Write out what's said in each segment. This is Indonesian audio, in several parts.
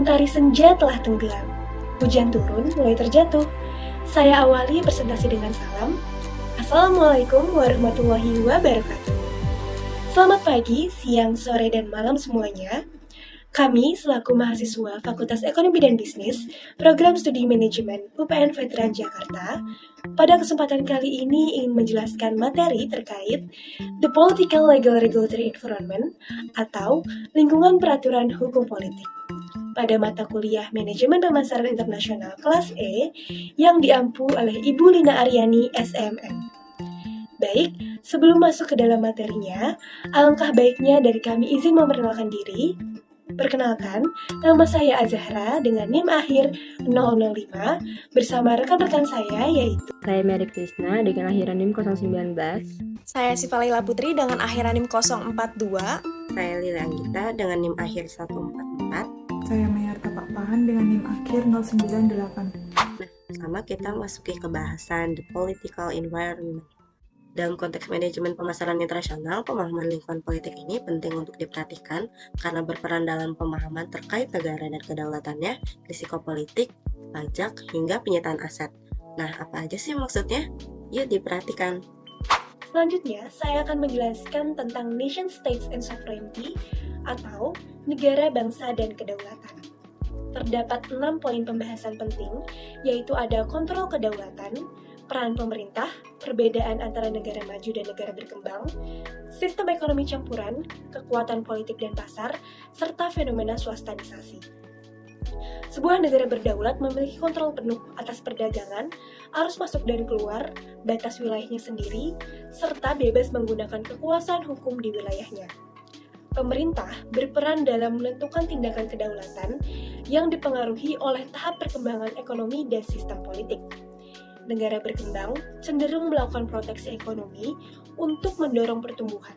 Mentari senja telah tenggelam. Hujan turun mulai terjatuh. Saya awali presentasi dengan salam. Assalamualaikum warahmatullahi wabarakatuh. Selamat pagi, siang, sore, dan malam semuanya. Kami selaku mahasiswa Fakultas Ekonomi dan Bisnis, Program Studi Manajemen UPN Veteran Jakarta, pada kesempatan kali ini ingin menjelaskan materi terkait The Political Legal Regulatory Environment atau lingkungan peraturan hukum politik pada mata kuliah Manajemen Pemasaran Internasional kelas E yang diampu oleh Ibu Lina Aryani, SMM. Baik, sebelum masuk ke dalam materinya, alangkah baiknya dari kami izin memperkenalkan diri. Perkenalkan, nama saya Azahra dengan NIM akhir 005 bersama rekan-rekan saya yaitu Saya Mary Krisna dengan akhiran NIM 019. Saya Siva Laila Putri dengan akhiran NIM 042. Saya Lila Anggita dengan NIM akhir 144. Saya Mayarta Pakpahan dengan NIM akhir 098. Nah, sama kita masuki ke bahasan The Political Environment. Dalam konteks manajemen pemasaran internasional, pemahaman lingkungan politik ini penting untuk diperhatikan karena berperan dalam pemahaman terkait negara dan kedaulatannya, risiko politik, pajak, hingga penyitaan aset. Nah, apa aja sih maksudnya? Yuk diperhatikan. Selanjutnya, saya akan menjelaskan tentang Nation States and Sovereignty atau negara, bangsa, dan kedaulatan. Terdapat 6 poin pembahasan penting, yaitu ada kontrol kedaulatan, peran pemerintah, perbedaan antara negara maju dan negara berkembang, sistem ekonomi campuran, kekuatan politik dan pasar, serta fenomena swastanisasi. Sebuah negara berdaulat memiliki kontrol penuh atas perdagangan, arus masuk dan keluar, batas wilayahnya sendiri, serta bebas menggunakan kekuasaan hukum di wilayahnya. Pemerintah berperan dalam menentukan tindakan kedaulatan yang dipengaruhi oleh tahap perkembangan ekonomi dan sistem politik. Negara berkembang cenderung melakukan proteksi ekonomi untuk mendorong pertumbuhan.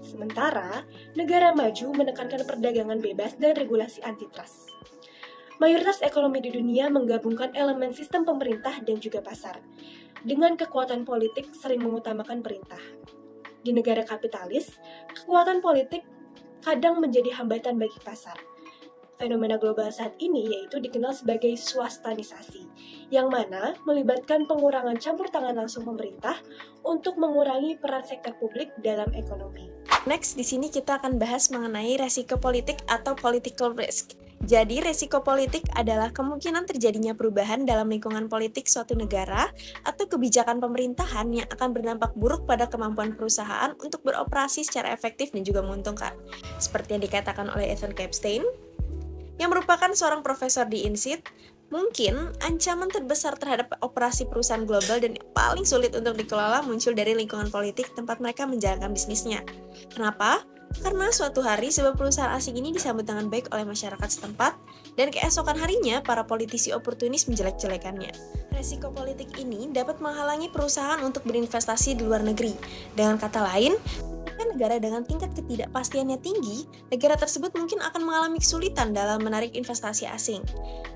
Sementara, negara maju menekankan perdagangan bebas dan regulasi antitrust. Mayoritas ekonomi di dunia menggabungkan elemen sistem pemerintah dan juga pasar. Dengan kekuatan politik sering mengutamakan perintah. Di negara kapitalis, kekuatan politik kadang menjadi hambatan bagi pasar. Fenomena global saat ini yaitu dikenal sebagai swastanisasi, yang mana melibatkan pengurangan campur tangan langsung pemerintah untuk mengurangi peran sektor publik dalam ekonomi. Next, di sini kita akan bahas mengenai resiko politik atau political risk. Jadi, resiko politik adalah kemungkinan terjadinya perubahan dalam lingkungan politik suatu negara atau kebijakan pemerintahan yang akan berdampak buruk pada kemampuan perusahaan untuk beroperasi secara efektif dan juga menguntungkan. Seperti yang dikatakan oleh Ethan Kapstein, yang merupakan seorang profesor di INSEAD, mungkin ancaman terbesar terhadap operasi perusahaan global dan yang paling sulit untuk dikelola muncul dari lingkungan politik tempat mereka menjalankan bisnisnya. Kenapa? Karena suatu hari sebuah perusahaan asing ini disambut dengan baik oleh masyarakat setempat dan keesokan harinya para politisi oportunis menjelek-jelekannya. Resiko politik ini dapat menghalangi perusahaan untuk berinvestasi di luar negeri. Dengan kata lain, ketika negara dengan tingkat ketidakpastiannya tinggi, negara tersebut mungkin akan mengalami kesulitan dalam menarik investasi asing.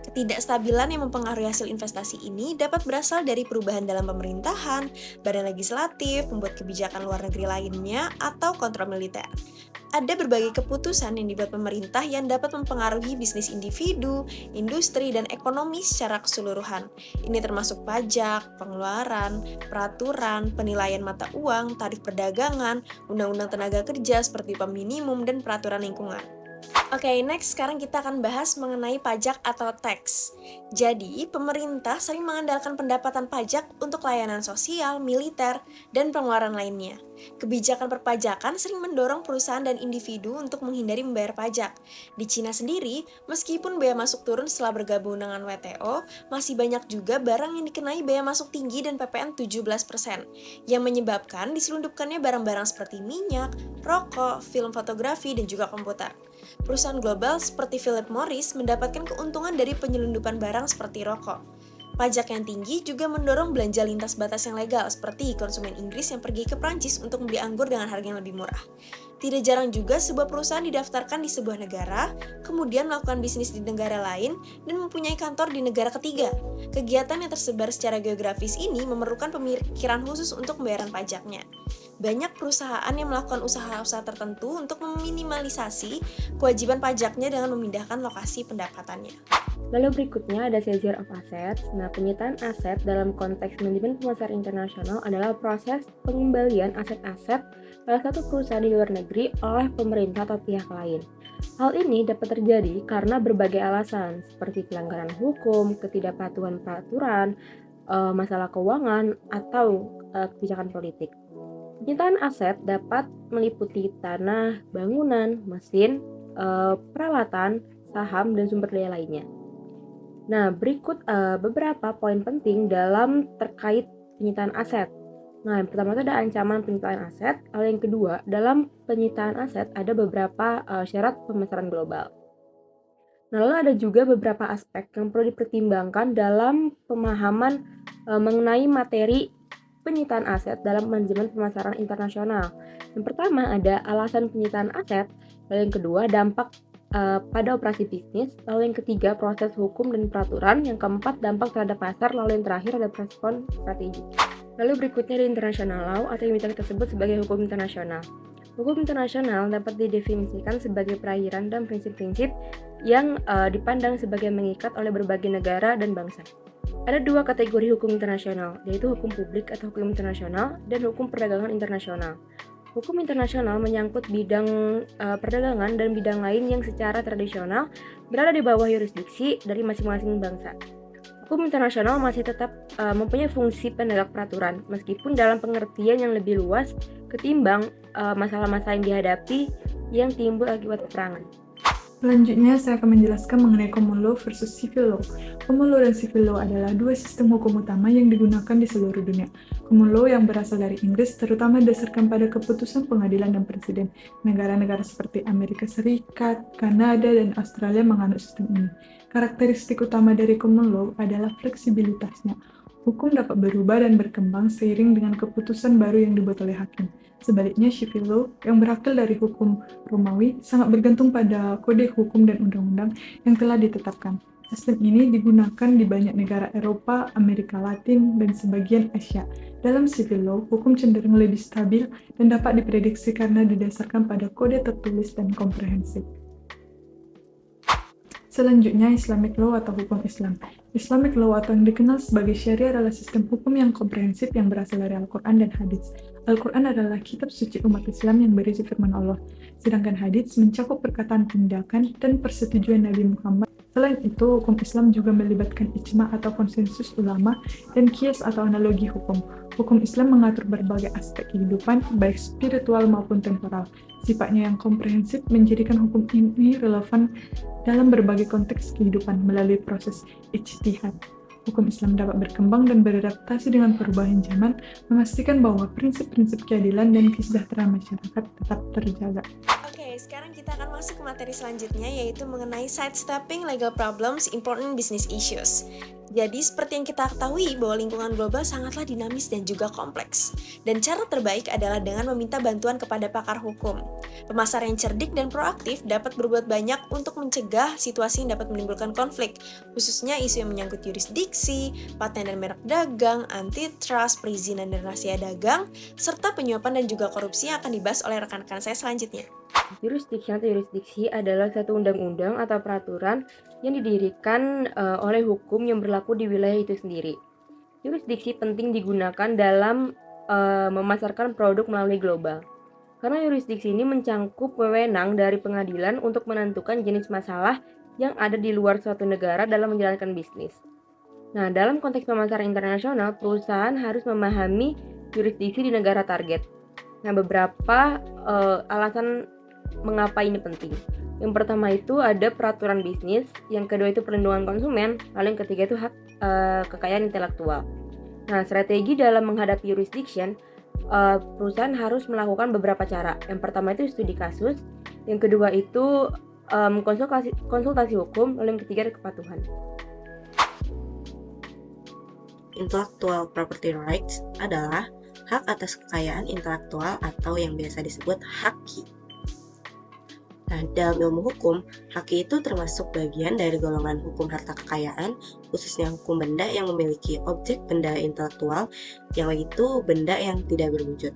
Ketidakstabilan yang mempengaruhi hasil investasi ini dapat berasal dari perubahan dalam pemerintahan, badan legislatif, pembuat kebijakan luar negeri lainnya, atau kontrol militer. Ada berbagai keputusan yang dibuat pemerintah yang dapat mempengaruhi bisnis individu, industri, dan ekonomi secara keseluruhan. Ini termasuk pajak, pengeluaran, peraturan, penilaian mata uang, tarif perdagangan, undang-undang tenaga kerja seperti upah minimum, dan peraturan lingkungan. Oke, next sekarang kita akan bahas mengenai pajak atau tax. Jadi, pemerintah sering mengandalkan pendapatan pajak untuk layanan sosial, militer, dan pengeluaran lainnya. Kebijakan perpajakan sering mendorong perusahaan dan individu untuk menghindari membayar pajak. Di Cina sendiri, meskipun bea masuk turun setelah bergabung dengan WTO, masih banyak juga barang yang dikenai bea masuk tinggi dan PPN 17%, yang menyebabkan diselundupkannya barang-barang seperti minyak, rokok, film fotografi, dan juga komputer. Perusahaan global seperti Philip Morris mendapatkan keuntungan dari penyelundupan barang seperti rokok. Pajak yang tinggi juga mendorong belanja lintas batas yang legal, seperti konsumen Inggris yang pergi ke Prancis untuk membeli anggur dengan harga yang lebih murah. Tidak jarang juga sebuah perusahaan didaftarkan di sebuah negara, kemudian melakukan bisnis di negara lain, dan mempunyai kantor di negara ketiga. Kegiatan yang tersebar secara geografis ini memerlukan pemikiran khusus untuk pembayaran pajaknya. Banyak perusahaan yang melakukan usaha-usaha tertentu untuk meminimalisasi kewajiban pajaknya dengan memindahkan lokasi pendapatannya. Lalu berikutnya ada seizure of assets. Nah, penyitaan aset dalam konteks manajemen pemasaran internasional adalah proses pengembalian aset-aset salah satu perusahaan di luar negeri oleh pemerintah atau pihak lain. Hal ini dapat terjadi karena berbagai alasan, seperti pelanggaran hukum, ketidakpatuhan peraturan, masalah keuangan, atau kebijakan politik. Penyitaan aset dapat meliputi tanah, bangunan, mesin, peralatan, saham, dan sumber daya lainnya. Nah, berikut beberapa poin penting dalam terkait penyitaan aset. Nah, yang pertama itu ada ancaman penyitaan aset. Lalu yang kedua, dalam penyitaan aset ada beberapa syarat pemasaran global. Nah, lalu ada juga beberapa aspek yang perlu dipertimbangkan dalam pemahaman mengenai materi penyitaan aset dalam manajemen pemasaran internasional. Yang pertama ada alasan penyitaan aset. Lalu yang kedua, dampak pada operasi bisnis, lalu yang ketiga proses hukum dan peraturan, yang keempat dampak terhadap pasar, lalu yang terakhir ada respon strategi. Lalu berikutnya ada international law atau yang bisa kita sebut sebagai hukum internasional. Hukum internasional dapat didefinisikan sebagai perairan dan prinsip-prinsip yang dipandang sebagai mengikat oleh berbagai negara dan bangsa. Ada dua kategori hukum internasional, yaitu hukum publik atau hukum internasional dan hukum perdagangan internasional. Hukum internasional menyangkut bidang perdagangan dan bidang lain yang secara tradisional berada di bawah yurisdiksi dari masing-masing bangsa. Hukum internasional masih tetap mempunyai fungsi penegak peraturan, meskipun dalam pengertian yang lebih luas ketimbang masalah-masalah yang dihadapi yang timbul akibat peperangan. Selanjutnya, saya akan menjelaskan mengenai common law versus civil law. Common law dan civil law adalah dua sistem hukum utama yang digunakan di seluruh dunia. Common law yang berasal dari Inggris terutama didasarkan pada keputusan pengadilan dan presiden. Negara-negara seperti Amerika Serikat, Kanada, dan Australia menganut sistem ini. Karakteristik utama dari common law adalah fleksibilitasnya. Hukum dapat berubah dan berkembang seiring dengan keputusan baru yang dibuat oleh hakim. Sebaliknya, civil law yang berakal dari hukum Romawi sangat bergantung pada kode hukum dan undang-undang yang telah ditetapkan. Sistem ini digunakan di banyak negara Eropa, Amerika Latin, dan sebagian Asia. Dalam civil law, hukum cenderung lebih stabil dan dapat diprediksi karena didasarkan pada kode tertulis dan komprehensif. Selanjutnya, Islamic law atau hukum Islam. Islamic law atau yang dikenal sebagai syariah adalah sistem hukum yang komprehensif yang berasal dari Al-Quran dan Hadits. Al-Quran adalah kitab suci umat Islam yang berisi firman Allah, sedangkan Hadits mencakup perkataan, tindakan, dan persetujuan Nabi Muhammad. Selain itu, hukum Islam juga melibatkan ijma atau konsensus ulama dan qiyas atau analogi hukum. Hukum Islam mengatur berbagai aspek kehidupan, baik spiritual maupun temporal. Sifatnya yang komprehensif menjadikan hukum ini relevan dalam berbagai konteks kehidupan melalui proses ijtihad. Hukum Islam dapat berkembang dan beradaptasi dengan perubahan zaman, memastikan bahwa prinsip-prinsip keadilan dan kesejahteraan masyarakat tetap terjaga. Oke, sekarang kita akan masuk ke materi selanjutnya, yaitu mengenai sidestepping legal problems, important business issues. Jadi, seperti yang kita ketahui bahwa lingkungan global sangatlah dinamis dan juga kompleks. Dan cara terbaik adalah dengan meminta bantuan kepada pakar hukum. Pemasar yang cerdik dan proaktif dapat berbuat banyak untuk mencegah situasi yang dapat menimbulkan konflik, khususnya isu yang menyangkut yurisdiksi, paten dan merek dagang, antitrust, perizinan dan rahasia dagang, serta penyuapan dan juga korupsi yang akan dibahas oleh rekan-rekan saya selanjutnya. Yurisdiksi adalah satu undang-undang atau peraturan yang didirikan oleh hukum yang berlaku di wilayah itu sendiri. Yurisdiksi penting digunakan dalam memasarkan produk melalui global. Karena yurisdiksi ini mencangkup wewenang dari pengadilan untuk menentukan jenis masalah yang ada di luar suatu negara dalam menjalankan bisnis. Nah, dalam konteks pemasaran internasional, perusahaan harus memahami yurisdiksi di negara target. Nah, beberapa alasan mengapa ini penting. Yang pertama itu ada peraturan bisnis, yang kedua itu perlindungan konsumen, lalu yang ketiga itu hak kekayaan intelektual. Nah, strategi dalam menghadapi jurisdiction, perusahaan harus melakukan beberapa cara. Yang pertama itu studi kasus, yang kedua itu konsultasi hukum, lalu yang ketiga ada kepatuhan. Intellectual property rights adalah hak atas kekayaan intelektual atau yang biasa disebut haki. Nah, dalam ilmu hukum, haki itu termasuk bagian dari golongan hukum harta kekayaan, khususnya hukum benda yang memiliki objek benda intelektual, yang itu benda yang tidak berwujud.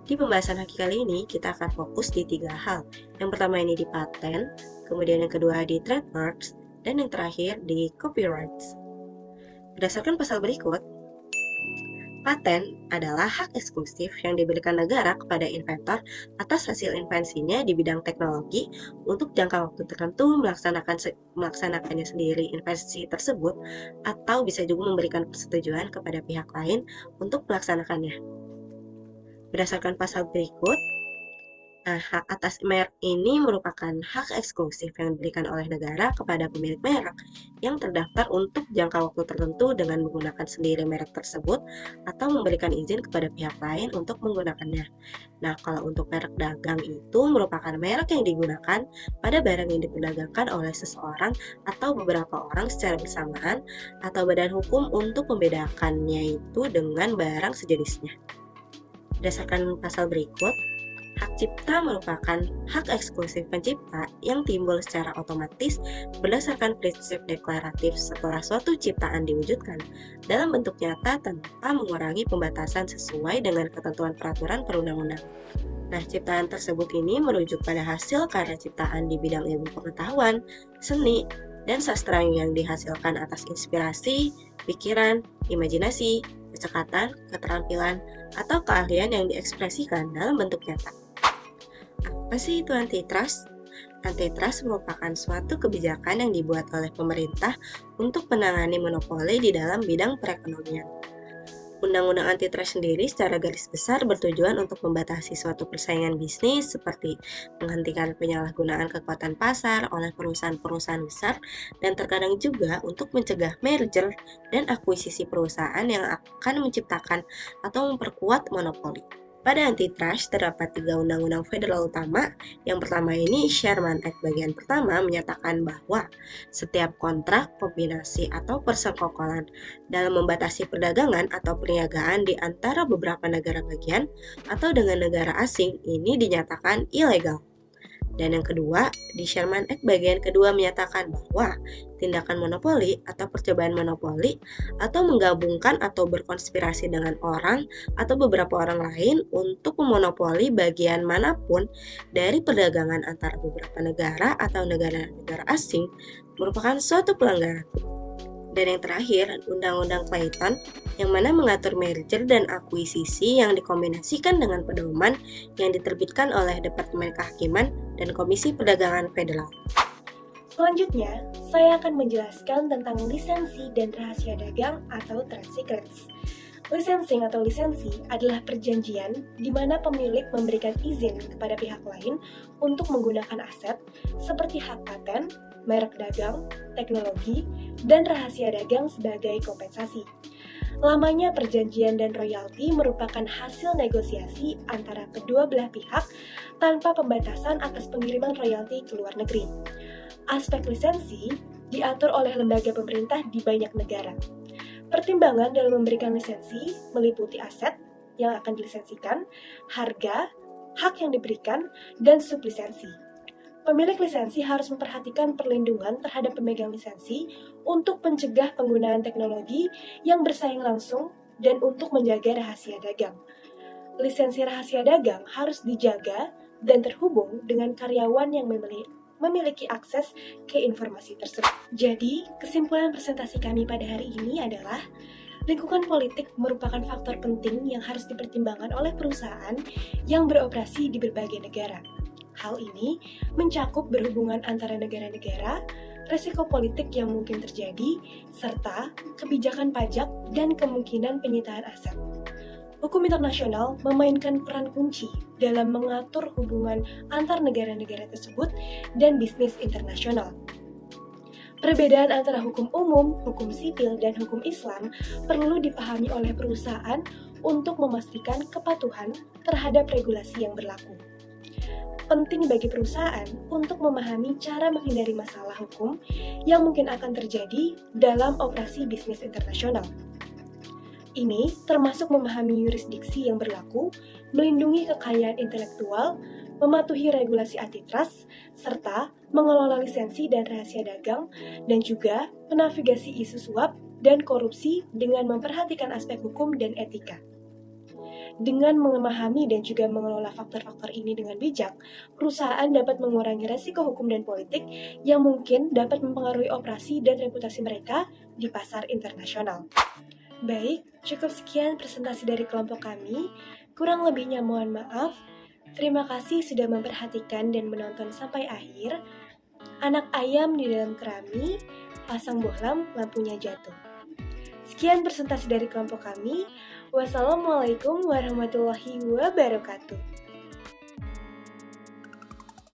Di pembahasan haki kali ini, kita akan fokus di 3 hal. Yang pertama ini di paten, kemudian yang kedua di trademarks, dan yang terakhir di copyrights. Berdasarkan pasal berikut, paten adalah hak eksklusif yang diberikan negara kepada inventor atas hasil invensinya di bidang teknologi untuk jangka waktu tertentu melaksanakannya sendiri invensi tersebut, atau bisa juga memberikan persetujuan kepada pihak lain untuk melaksanakannya. Berdasarkan pasal berikut, hak atas merek ini merupakan hak eksklusif yang diberikan oleh negara kepada pemilik merek yang terdaftar untuk jangka waktu tertentu dengan menggunakan sendiri merek tersebut atau memberikan izin kepada pihak lain untuk menggunakannya. Nah, kalau untuk merek dagang itu merupakan merek yang digunakan pada barang yang diperdagangkan oleh seseorang atau beberapa orang secara bersamaan atau badan hukum untuk membedakannya itu dengan barang sejenisnya. Berdasarkan pasal berikut, hak cipta merupakan hak eksklusif pencipta yang timbul secara otomatis berdasarkan prinsip deklaratif setelah suatu ciptaan diwujudkan dalam bentuk nyata tanpa mengurangi pembatasan sesuai dengan ketentuan peraturan perundang-undangan. Nah, ciptaan tersebut ini merujuk pada hasil karya ciptaan di bidang ilmu pengetahuan, seni, dan sastra yang dihasilkan atas inspirasi, pikiran, imajinasi, kecekatan, keterampilan, atau keahlian yang diekspresikan dalam bentuk nyata. Apa sih itu antitrust? Antitrust merupakan suatu kebijakan yang dibuat oleh pemerintah untuk menangani monopoli di dalam bidang perekonomian. Undang-undang antitrust sendiri secara garis besar bertujuan untuk membatasi suatu persaingan bisnis seperti menghentikan penyalahgunaan kekuatan pasar oleh perusahaan-perusahaan besar dan terkadang juga untuk mencegah merger dan akuisisi perusahaan yang akan menciptakan atau memperkuat monopoli. Pada antitrust terdapat 3 undang-undang federal utama. Yang pertama ini Sherman Act bagian pertama menyatakan bahwa setiap kontrak, kombinasi, atau persekongkolan dalam membatasi perdagangan atau perniagaan di antara beberapa negara bagian atau dengan negara asing ini dinyatakan ilegal. Dan yang kedua, di Sherman Act bagian kedua menyatakan bahwa tindakan monopoli atau percobaan monopoli atau menggabungkan atau berkonspirasi dengan orang atau beberapa orang lain untuk memonopoli bagian manapun dari perdagangan antara beberapa negara atau negara-negara asing merupakan suatu pelanggaran. Dan yang terakhir, Undang-Undang Clayton yang mana mengatur merger dan akuisisi yang dikombinasikan dengan pedoman yang diterbitkan oleh Departemen Kehakiman dan Komisi Perdagangan Federal. Selanjutnya, saya akan menjelaskan tentang lisensi dan rahasia dagang atau trade secrets. Licensing atau lisensi adalah perjanjian di mana pemilik memberikan izin kepada pihak lain untuk menggunakan aset seperti hak paten, merek dagang, teknologi, dan rahasia dagang sebagai kompensasi. Lamanya perjanjian dan royalti merupakan hasil negosiasi antara kedua belah pihak tanpa pembatasan atas pengiriman royalti ke luar negeri. Aspek lisensi diatur oleh lembaga pemerintah di banyak negara. Pertimbangan dalam memberikan lisensi meliputi aset yang akan dilisensikan, harga, hak yang diberikan, dan sublisensi. Pemilik lisensi harus memperhatikan perlindungan terhadap pemegang lisensi untuk mencegah penggunaan teknologi yang bersaing langsung dan untuk menjaga rahasia dagang. Lisensi rahasia dagang harus dijaga dan terhubung dengan karyawan yang memiliki akses ke informasi tersebut. Jadi, kesimpulan presentasi kami pada hari ini adalah lingkungan politik merupakan faktor penting yang harus dipertimbangkan oleh perusahaan yang beroperasi di berbagai negara. Hal ini mencakup berhubungan antara negara-negara, risiko politik yang mungkin terjadi, serta kebijakan pajak dan kemungkinan penyitaan aset. Hukum internasional memainkan peran kunci dalam mengatur hubungan antar negara-negara tersebut dan bisnis internasional. Perbedaan antara hukum umum, hukum sipil, dan hukum Islam perlu dipahami oleh perusahaan untuk memastikan kepatuhan terhadap regulasi yang berlaku. Penting bagi perusahaan untuk memahami cara menghindari masalah hukum yang mungkin akan terjadi dalam operasi bisnis internasional. Ini termasuk memahami yurisdiksi yang berlaku, melindungi kekayaan intelektual, mematuhi regulasi antitrust, serta mengelola lisensi dan rahasia dagang, dan juga menavigasi isu suap dan korupsi dengan memperhatikan aspek hukum dan etika. Dengan memahami dan juga mengelola faktor-faktor ini dengan bijak, perusahaan dapat mengurangi resiko hukum dan politik yang mungkin dapat mempengaruhi operasi dan reputasi mereka di pasar internasional. Baik, cukup sekian presentasi dari kelompok kami. Kurang lebihnya mohon maaf. Terima kasih sudah memperhatikan dan menonton sampai akhir. Anak ayam di dalam kerami, pasang bohlam, lampunya jatuh. Sekian presentasi dari kelompok kami. Wassalamualaikum warahmatullahi wabarakatuh.